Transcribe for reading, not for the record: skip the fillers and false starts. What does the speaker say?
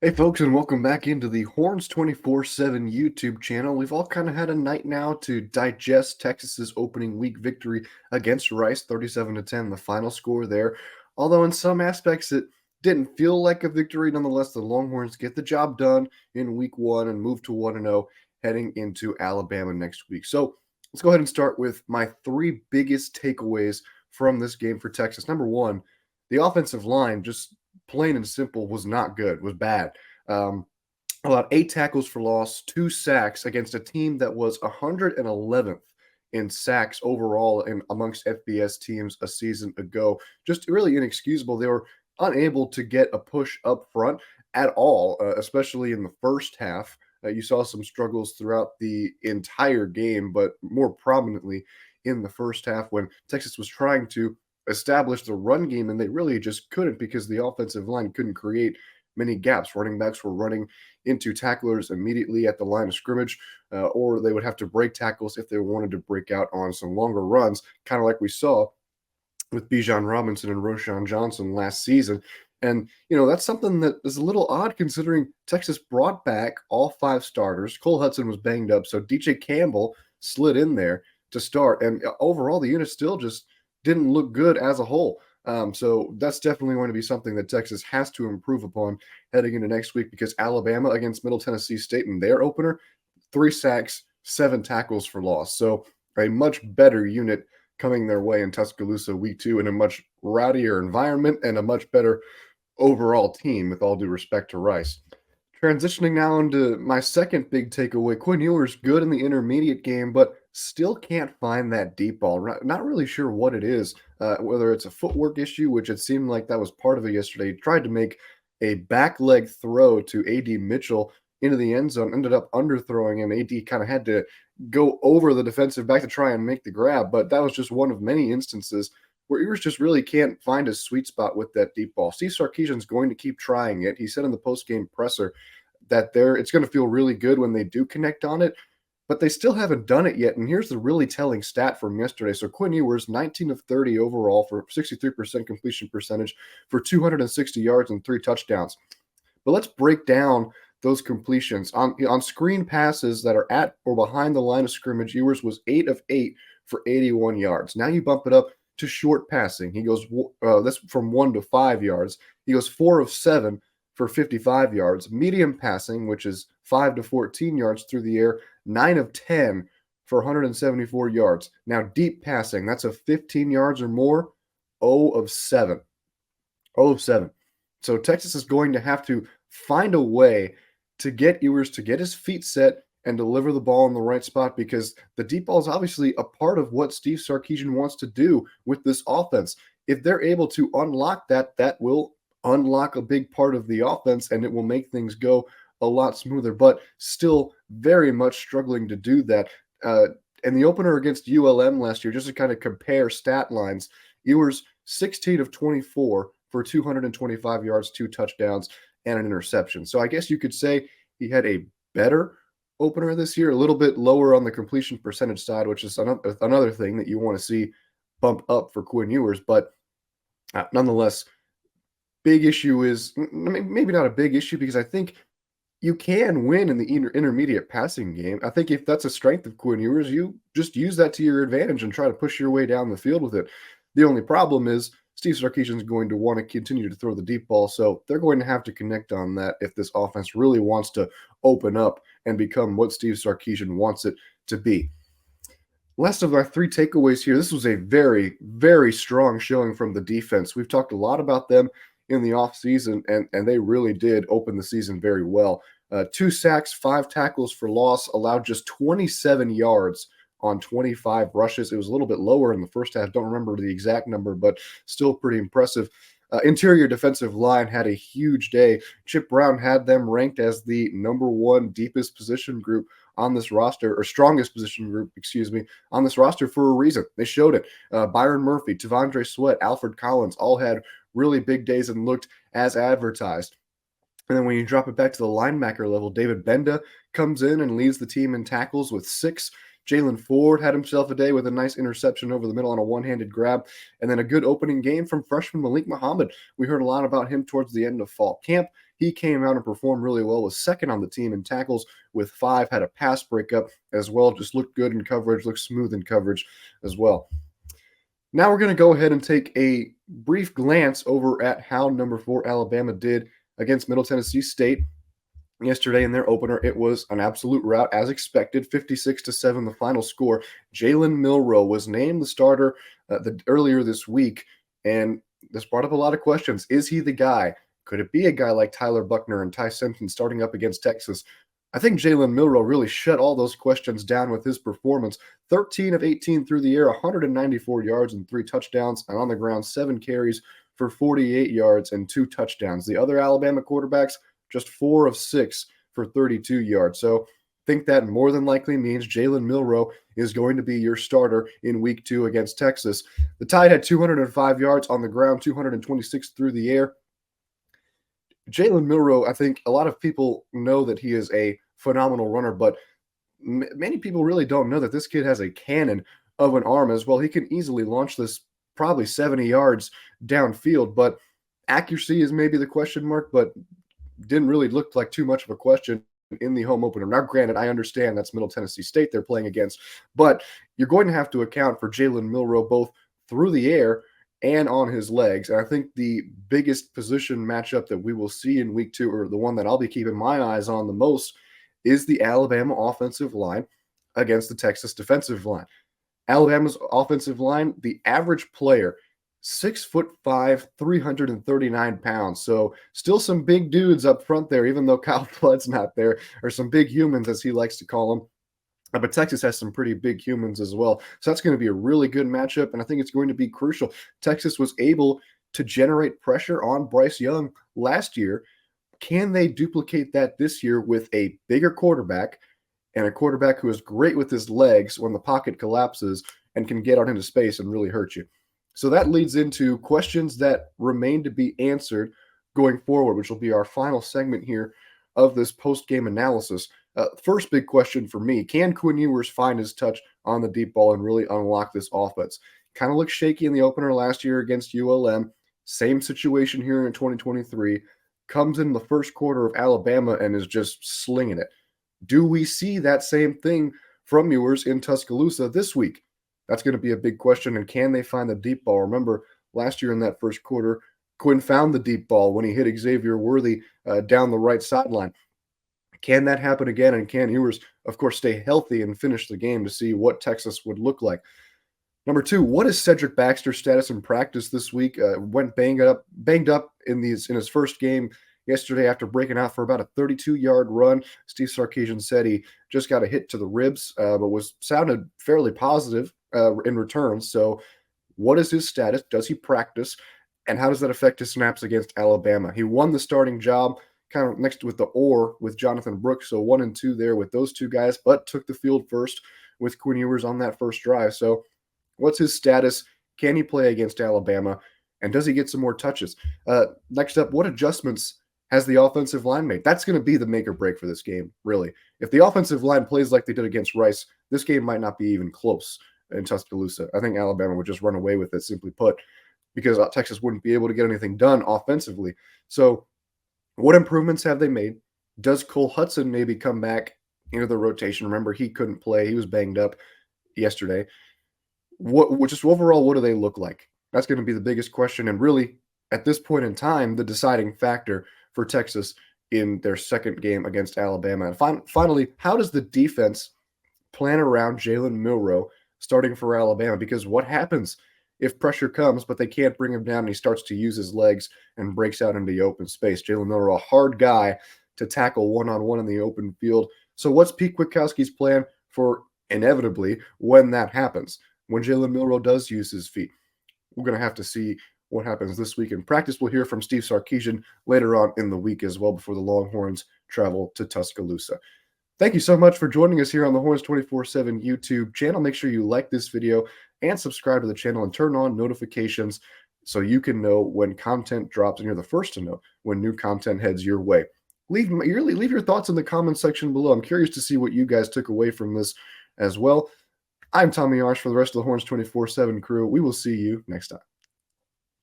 Hey folks, and welcome back into the Horns 24/7 YouTube channel. We've all kind of had a night now to digest Texas's opening week victory against Rice, 37-10, the final score there. Although in some aspects it didn't feel like a victory, nonetheless, the Longhorns get the job done in week 1 and move to 1-0 heading into Alabama next week. So, let's go ahead and start with my three biggest takeaways from this game for Texas. Number 1, the offensive line just plain and simple was not good, was bad. Um, Allowed 8 tackles for loss, 2 sacks against a team that was 111th in sacks overall in amongst FBS teams a season ago. Just really inexcusable. They were unable to get a push up front at all, especially in the first half. You saw some struggles throughout the entire game, but more prominently in the first half when Texas was trying to establish the run game, and they really just couldn't because the offensive line couldn't create many gaps. Running backs were running into tacklers immediately at the line of scrimmage, or they would have to break tackles if they wanted to break out on some longer runs, kind of like we saw with Bijan Robinson and Roshan Johnson last season. And, that's something that is a little odd considering Texas brought back all 5 starters. Cole Hudson was banged up, so DJ Campbell slid in there to start. And overall, the unit still just didn't look good as a whole. So that's definitely going to be something that Texas has to improve upon heading into next week because Alabama against Middle Tennessee State in their opener, 3 sacks, 7 tackles for loss. So a much better unit coming their way in Tuscaloosa week 2 in a much rowdier environment and a much better overall team, with all due respect to Rice. Transitioning now into my second big takeaway, Quinn Ewers good in the intermediate game, but still can't find that deep ball. Not really sure what it is, whether it's a footwork issue, which it seemed like that was part of it yesterday. He tried to make a back leg throw to A.D. Mitchell into the end zone, ended up underthrowing him. A.D. kind of had to go over the defensive back to try and make the grab, but that was just one of many instances where Ewers just really can't find his sweet spot with that deep ball. Steve Sarkisian's going to keep trying it. He said in the post-game presser that it's going to feel really good when they do connect on it, but they still haven't done it yet. And here's the really telling stat from yesterday. So Quinn Ewers, 19 of 30 overall for 63% completion percentage for 260 yards and 3 touchdowns. But let's break down those completions. On screen passes that are at or behind the line of scrimmage, Ewers was 8 of 8 for 81 yards. Now you bump it up to short passing. He goes that's from 1 to 5 yards. He goes 4 of 7 for 55 yards. Medium passing, which is 5 to 14 yards through the air, 9 of 10 for 174 yards. Now deep passing, that's a 15 yards or more, 0 of 7. 0 of 7. So Texas is going to have to find a way to get Ewers to get his feet set and deliver the ball in the right spot because the deep ball is obviously a part of what Steve Sarkisian wants to do with this offense. If they're able to unlock that, that will unlock a big part of the offense and it will make things go a lot smoother, but still very much struggling to do that. And the opener against ULM last year, just to kind of compare stat lines, Ewers 16 of 24 for 225 yards, 2 touchdowns, and an interception. So I guess you could say he had a better opener this year, a little bit lower on the completion percentage side, which is another thing that you want to see bump up for Quinn Ewers. But nonetheless, big issue is maybe not a big issue because I think you can win in the intermediate passing game. I think if that's a strength of Quinn Ewers, you just use that to your advantage and try to push your way down the field with it. The only problem is Steve Sarkisian is going to want to continue to throw the deep ball, so they're going to have to connect on that if this offense really wants to open up and become what Steve Sarkisian wants it to be. Last of our 3 takeaways here, this was a very, very strong showing from the defense. We've talked a lot about them in the offseason, and they really did open the season very well. 2 sacks, 5 tackles for loss, allowed just 27 yards on 25 rushes. It was a little bit lower in the first half. Don't remember the exact number, but still pretty impressive. Interior defensive line had a huge day. Chip Brown had them ranked as the #1 deepest position group on this roster, or strongest position group, excuse me, on this roster for a reason. They showed it. Byron Murphy, Tavondre Sweat, Alfred Collins all had really big days and looked as advertised. And then when you drop it back to the linebacker level, David Benda comes in and leads the team in tackles with 6. Jalen Ford had himself a day with a nice interception over the middle on a one-handed grab. And then a good opening game from freshman Malik Muhammad. We heard a lot about him towards the end of fall camp. he came out and performed really well, was second on the team in tackles with 5, had a pass breakup as well, just looked good in coverage, looked smooth in coverage as well. Now we're going to go ahead and take a brief glance over at how number 4 Alabama did against Middle Tennessee State yesterday in their opener. It was an absolute rout as expected, 56-7 the final score. Jalen Milroe was named the starter earlier this week, and this brought up a lot of questions. Is he the guy? Could it be a guy like Tyler Buckner and Ty Simpson starting up against Texas? I think Jalen Milroe really shut all those questions down with his performance. 13 of 18 through the air, 194 yards and 3 touchdowns, and on the ground, 7 carries for 48 yards and 2 touchdowns. The other Alabama quarterbacks, just 4 of 6 for 32 yards. So I think that more than likely means Jalen Milroe is going to be your starter in week 2 against Texas. The Tide had 205 yards on the ground, 226 through the air. Jalen Milroe, I think a lot of people know that he is a phenomenal runner, but many people really don't know that this kid has a cannon of an arm as well. He can easily launch this probably 70 yards downfield, but accuracy is maybe the question mark, but didn't really look like too much of a question in the home opener. Now, granted, I understand that's Middle Tennessee State they're playing against, but you're going to have to account for Jalen Milroe both through the air and on his legs. And I think the biggest position matchup that we will see in week 2, or the one that I'll be keeping my eyes on the most, is the Alabama offensive line against the Texas defensive line. Alabama's offensive line, the average player, 6'5", 339 pounds. So still some big dudes up front there, even though Kyle Flood's not there, or some big humans, as he likes to call them. But Texas has some pretty big humans as well. So that's going to be a really good matchup, and I think it's going to be crucial. Texas was able to generate pressure on Bryce Young last year. Can they duplicate that this year with a bigger quarterback and a quarterback who is great with his legs when the pocket collapses and can get out into space and really hurt you? So that leads into questions that remain to be answered going forward, which will be our final segment here of this post-game analysis. First big question for me, can Quinn Ewers find his touch on the deep ball and really unlock this offense? Kind of looked shaky in the opener last year against ULM. Same situation here in 2023. Comes in the first quarter of Alabama and is just slinging it. Do we see that same thing from Ewers in Tuscaloosa this week? That's going to be a big question. And can they find the deep ball? Remember, last year in that first quarter, Quinn found the deep ball when he hit Xavier Worthy down the right sideline. Can that happen again? And can Ewers, of course, stay healthy and finish the game to see what Texas would look like? Number 2, what is Cedric Baxter's status in practice this week? Went banged up in his first game yesterday after breaking out for about a 32-yard run. Steve Sarkisian said he just got a hit to the ribs, but sounded fairly positive in return. So what is his status? Does he practice? And how does that affect his snaps against Alabama? He won the starting job kind of next with the or with Jonathan Brooks. So 1 and 2 there with those two guys, but took the field first with Quinn Ewers on that first drive. So what's his status? Can he play against Alabama? And does he get some more touches? Next up, what adjustments has the offensive line made? That's going to be the make or break for this game, really. If the offensive line plays like they did against Rice, this game might not be even close in Tuscaloosa. I think Alabama would just run away with it, simply put, because Texas wouldn't be able to get anything done offensively. So what improvements have they made? Does Cole Hudson maybe come back into the rotation? Remember, he couldn't play. He was banged up yesterday. Just overall, what do they look like? That's going to be the biggest question. And really, at this point in time, the deciding factor for Texas in their second game against Alabama. And finally, how does the defense plan around Jalen Milroe starting for Alabama? Because what happens if pressure comes, but they can't bring him down and he starts to use his legs and breaks out into the open space? Jalen Milroe, a hard guy to tackle one-on-one in the open field. So what's Pete Kwiatkowski's plan for inevitably when that happens? When Jalen Milroe does use his feet? We're going to have to see what happens this week in practice. We'll hear from Steve Sarkisian later on in the week as well before the Longhorns travel to Tuscaloosa. Thank you so much for joining us here on the Horns 24/7 YouTube channel. Make sure you like this video and subscribe to the channel and turn on notifications so you can know when content drops and you're the first to know when new content heads your way. Leave your thoughts in the comments section below. I'm curious to see what you guys took away from this as well. I'm Tommy Yarrish for the rest of the Horns 24/7 crew. We will see you next time.